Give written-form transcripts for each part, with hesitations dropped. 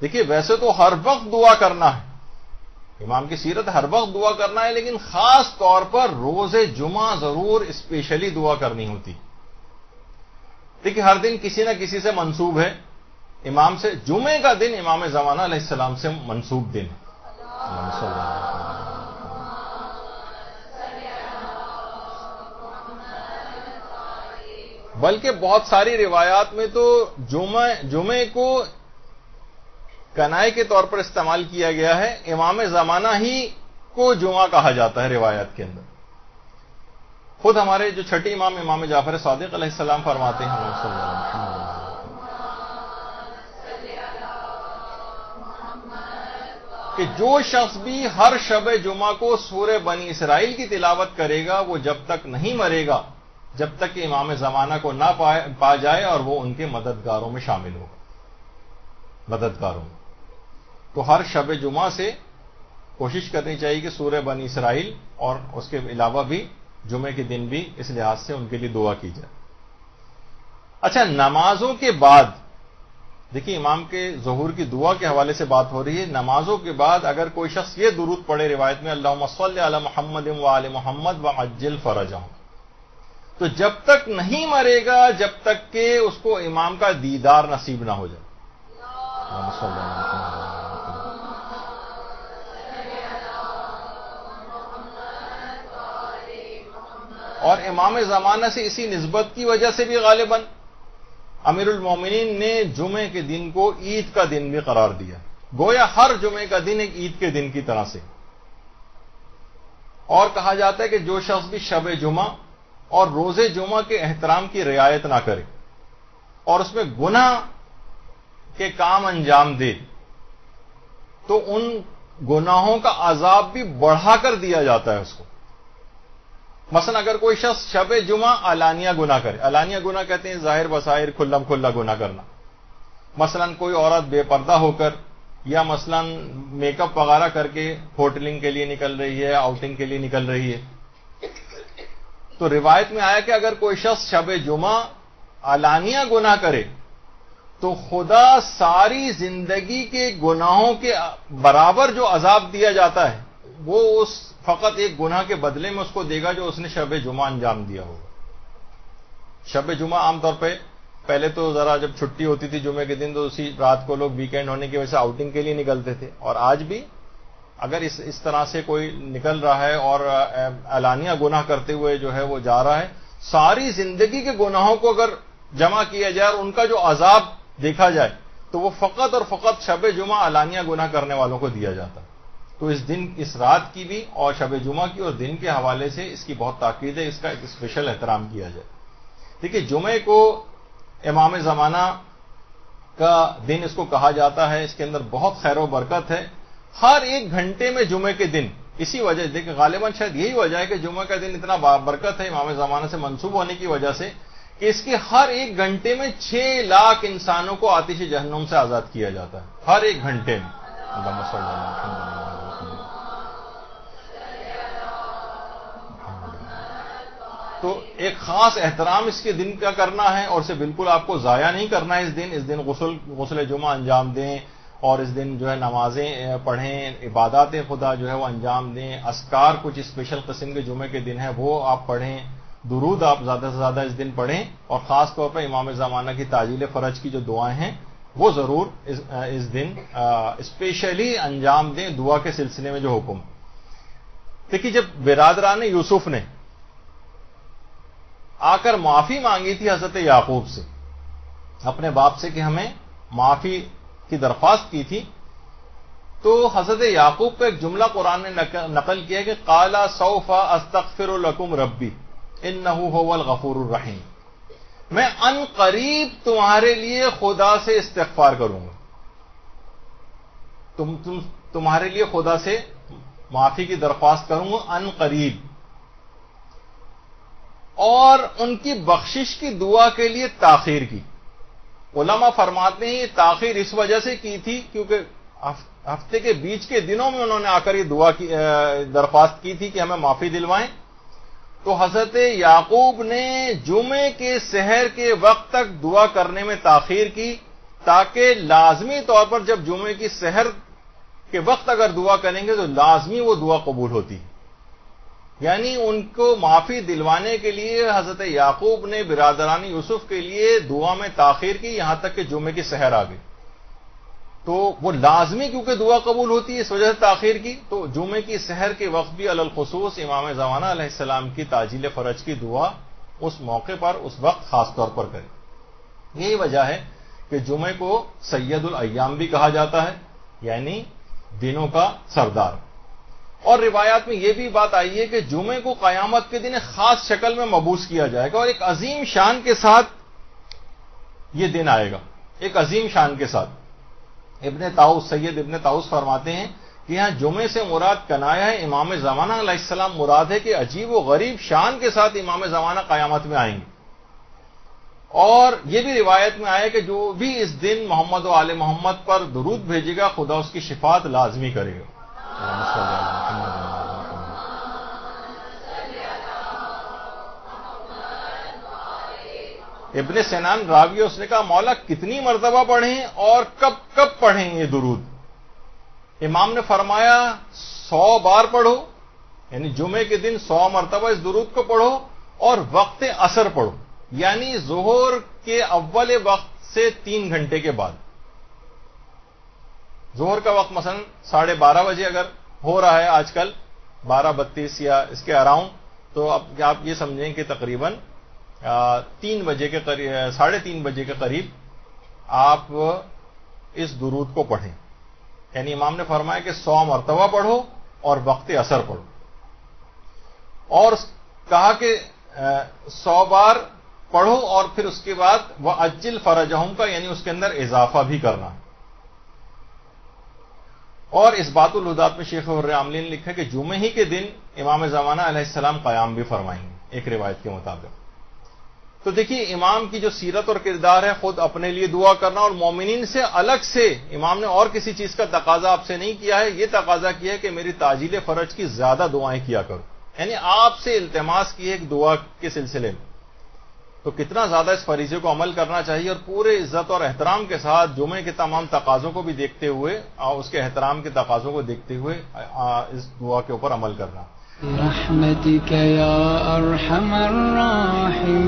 دیکھیے ویسے تو ہر وقت دعا کرنا ہے، امام کی سیرت ہر وقت دعا کرنا ہے، لیکن خاص طور پر روز جمعہ ضرور اسپیشلی دعا کرنی ہوتی۔ دیکھیے ہر دن کسی نہ کسی سے منسوب ہے امام سے، جمعے کا دن امام زمانہ علیہ السلام سے منسوب دن ہے۔ بلکہ بہت ساری روایات میں تو جمعے کو کنائے کے طور پر استعمال کیا گیا ہے، امام زمانہ ہی کو جمعہ کہا جاتا ہے روایات کے اندر۔ خود ہمارے جو چھٹے امام جعفر صادق علیہ السلام فرماتے ہیں کہ جو شخص بھی ہر شب جمعہ کو سورہ بنی اسرائیل کی تلاوت کرے گا وہ جب تک نہیں مرے گا جب تک کہ امام زمانہ کو نہ پا جائے اور وہ ان کے مددگاروں میں شامل ہوگا، مددگاروں میں۔ تو ہر شب جمعہ سے کوشش کرنی چاہیے کہ سورہ بنی اسرائیل اور اس کے علاوہ بھی جمعے کے دن بھی اس لحاظ سے ان کے لیے دعا کی جائے۔ اچھا، نمازوں کے بعد دیکھیے امام کے ظہور کی دعا کے حوالے سے بات ہو رہی ہے، نمازوں کے بعد اگر کوئی شخص یہ درود پڑھے روایت میں اللہم صلی علی محمد وآل محمد وعجل فرجہم، تو جب تک نہیں مرے گا جب تک کہ اس کو امام کا دیدار نصیب نہ ہو جائے۔ اور امام زمانہ سے اسی نسبت کی وجہ سے بھی غالباً امیر المومنین نے جمعے کے دن کو عید کا دن بھی قرار دیا، گویا ہر جمعے کا دن ایک عید کے دن کی طرح سے۔ اور کہا جاتا ہے کہ جو شخص بھی شب جمعہ اور روز جمعہ کے احترام کی رعایت نہ کرے اور اس میں گناہ کے کام انجام دے تو ان گناہوں کا عذاب بھی بڑھا کر دیا جاتا ہے اس کو۔ مثلا اگر کوئی شخص شب جمعہ علانیہ گناہ کرے، علانیہ گناہ کہتے ہیں ظاہر بظاہر کھلم کھلا گناہ کرنا، مثلا کوئی عورت بے پردہ ہو کر یا مثلا میک اپ وغیرہ کر کے ہوٹلنگ کے لیے نکل رہی ہے، آؤٹنگ کے لیے نکل رہی ہے، تو روایت میں آیا کہ اگر کوئی شخص شب جمعہ علانیہ گناہ کرے تو خدا ساری زندگی کے گناہوں کے برابر جو عذاب دیا جاتا ہے وہ اس فقط ایک گناہ کے بدلے میں اس کو دے گا جو اس نے شب جمعہ انجام دیا ہوگا۔ شب جمعہ عام طور پہ پہلے تو ذرا جب چھٹی ہوتی تھی جمعے کے دن تو اسی رات کو لوگ ویکینڈ ہونے کی وجہ سے آؤٹنگ کے لیے نکلتے تھے، اور آج بھی اگر اس طرح سے کوئی نکل رہا ہے اور علانیہ گناہ کرتے ہوئے جو ہے وہ جا رہا ہے، ساری زندگی کے گناہوں کو اگر جمع کیا جائے اور ان کا جو عذاب دیکھا جائے تو وہ فقط اور فقط شب جمعہ علانیہ گناہ کرنے والوں کو دیا جاتا ہے۔ تو اس دن، اس رات کی بھی اور شب جمعہ کی اور دن کے حوالے سے اس کی بہت تاکید ہے، اس کا ایک اسپیشل احترام کیا جائے۔ دیکھیے جمعے کو امام زمانہ کا دن اس کو کہا جاتا ہے، اس کے اندر بہت خیر و برکت ہے۔ ہر ایک گھنٹے میں جمعے کے دن، اسی وجہ دیکھیں غالباً شاید یہی وجہ ہے کہ جمعہ کا دن اتنا برکت ہے امام زمانہ سے منسوب ہونے کی وجہ سے کہ اس کے ہر ایک گھنٹے میں 6 لاکھ انسانوں کو آتش جہنم سے آزاد کیا جاتا ہے، ہر ایک گھنٹے میں۔ تو ایک خاص احترام اس کے دن کا کرنا ہے اور اسے بالکل آپ کو ضائع نہیں کرنا ہے۔ اس دن غسل جمعہ انجام دیں اور اس دن جو ہے نمازیں پڑھیں، عبادات خدا جو ہے وہ انجام دیں، اذکار کچھ اسپیشل قسم کے جمعے کے دن ہے وہ آپ پڑھیں، درود آپ زیادہ سے زیادہ اس دن پڑھیں، اور خاص طور پر امام زمانہ کی تعجیل فرج کی جو دعائیں ہیں وہ ضرور اس دن اسپیشلی انجام دیں، دعا کے سلسلے میں جو حکم۔ دیکھیے جب برادران یوسف نے آ کر معافی مانگی تھی حضرت یعقوب سے، اپنے باپ سے کہ ہمیں معافی کی درخواست کی تھی، تو حضرت یعقوب کا ایک جملہ قرآن نے نقل کیا کہ قال سوف استغفر لکم ربی انہ هو الغفور الرحیم، میں ان قریب تمہارے لیے خدا سے استغفار کروں گا، تمہارے لیے خدا سے معافی کی درخواست کروں گا ان قریب، اور ان کی بخشش کی دعا کے لیے تاخیر کی۔ علماء فرماتے ہیں یہ تاخیر اس وجہ سے کی تھی کیونکہ ہفتے کے بیچ کے دنوں میں انہوں نے آ کر یہ دعا کی درخواست کی تھی کہ ہمیں معافی دلوائیں، تو حضرت یعقوب نے جمعے کے سحر کے وقت تک دعا کرنے میں تاخیر کی تاکہ لازمی طور پر جب جمعے کی سحر کے وقت اگر دعا کریں گے تو لازمی وہ دعا قبول ہوتی ہے. یعنی ان کو معافی دلوانے کے لیے حضرت یعقوب نے برادران یوسف کے لیے دعا میں تاخیر کی یہاں تک کہ جمعے کی سحر آ گئی. تو وہ لازمی کیونکہ دعا قبول ہوتی ہے اس وجہ سے تاخیر کی. تو جمعے کی سحر کے وقت بھی علی الخصوص امام زمانہ علیہ السلام کی تعجیل فرج کی دعا اس موقع پر اس وقت خاص طور پر کریں. یہی وجہ ہے کہ جمعے کو سید الایام بھی کہا جاتا ہے, یعنی دنوں کا سردار. اور روایات میں یہ بھی بات آئی ہے کہ جمعے کو قیامت کے دن ایک خاص شکل میں مبعوث کیا جائے گا اور ایک عظیم شان کے ساتھ یہ دن آئے گا, ایک عظیم شان کے ساتھ. سید ابن طاؤس فرماتے ہیں کہ یہاں جمعے سے مراد کنایا ہے امام زمانہ علیہ السلام مراد ہے کہ عجیب و غریب شان کے ساتھ امام زمانہ قیامت میں آئیں گے. اور یہ بھی روایت میں آیا کہ جو بھی اس دن محمد و آل محمد پر درود بھیجے گا خدا اس کی شفاعت لازمی کرے گا. ابن سنان راوی اس نے کہا مولا کتنی مرتبہ پڑھیں اور کب کب پڑھیں یہ درود؟ امام نے فرمایا 100 بار پڑھو, یعنی جمعے کے دن 100 مرتبہ اس درود کو پڑھو اور وقت عصر پڑھو, یعنی ظہر کے اول وقت سے 3 گھنٹے کے بعد. ظہر کا وقت مثلا 12:30 بجے اگر ہو رہا ہے آج کل 12:32 یا اس کے اراؤنڈ, تو اب آپ یہ سمجھیں کہ تقریباً 3 بجے کے قریب 3:30 بجے کے قریب آپ اس درود کو پڑھیں. یعنی امام نے فرمایا کہ 100 مرتبہ پڑھو اور وقت عصر پڑھو, اور کہا کہ 100 بار پڑھو اور پھر اس کے بعد وہ اجل فرجہم کا, یعنی اس کے اندر اضافہ بھی کرنا. اور اس بات الہدات میں شیخ عاملی نے لکھا کہ جمعے ہی کے دن امام زمانہ علیہ السلام قیام بھی فرمائیں گے ایک روایت کے مطابق. تو دیکھیے امام کی جو سیرت اور کردار ہے, خود اپنے لیے دعا کرنا اور مومنین سے الگ سے امام نے اور کسی چیز کا تقاضا آپ سے نہیں کیا ہے, یہ تقاضا کیا ہے کہ میری تعجیل فرج کی زیادہ دعائیں کیا کرو, یعنی آپ سے التماس کی ایک دعا کے سلسلے میں. تو کتنا زیادہ اس فریضے کو عمل کرنا چاہیے اور پورے عزت اور احترام کے ساتھ جمعے کے تمام تقاضوں کو بھی دیکھتے ہوئے اور اس کے احترام کے تقاضوں کو دیکھتے ہوئے اس دعا کے اوپر عمل کرنا. برحمتك يا أرحم الراحمين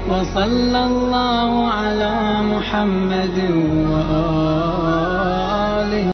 وصلى الله على محمد وآله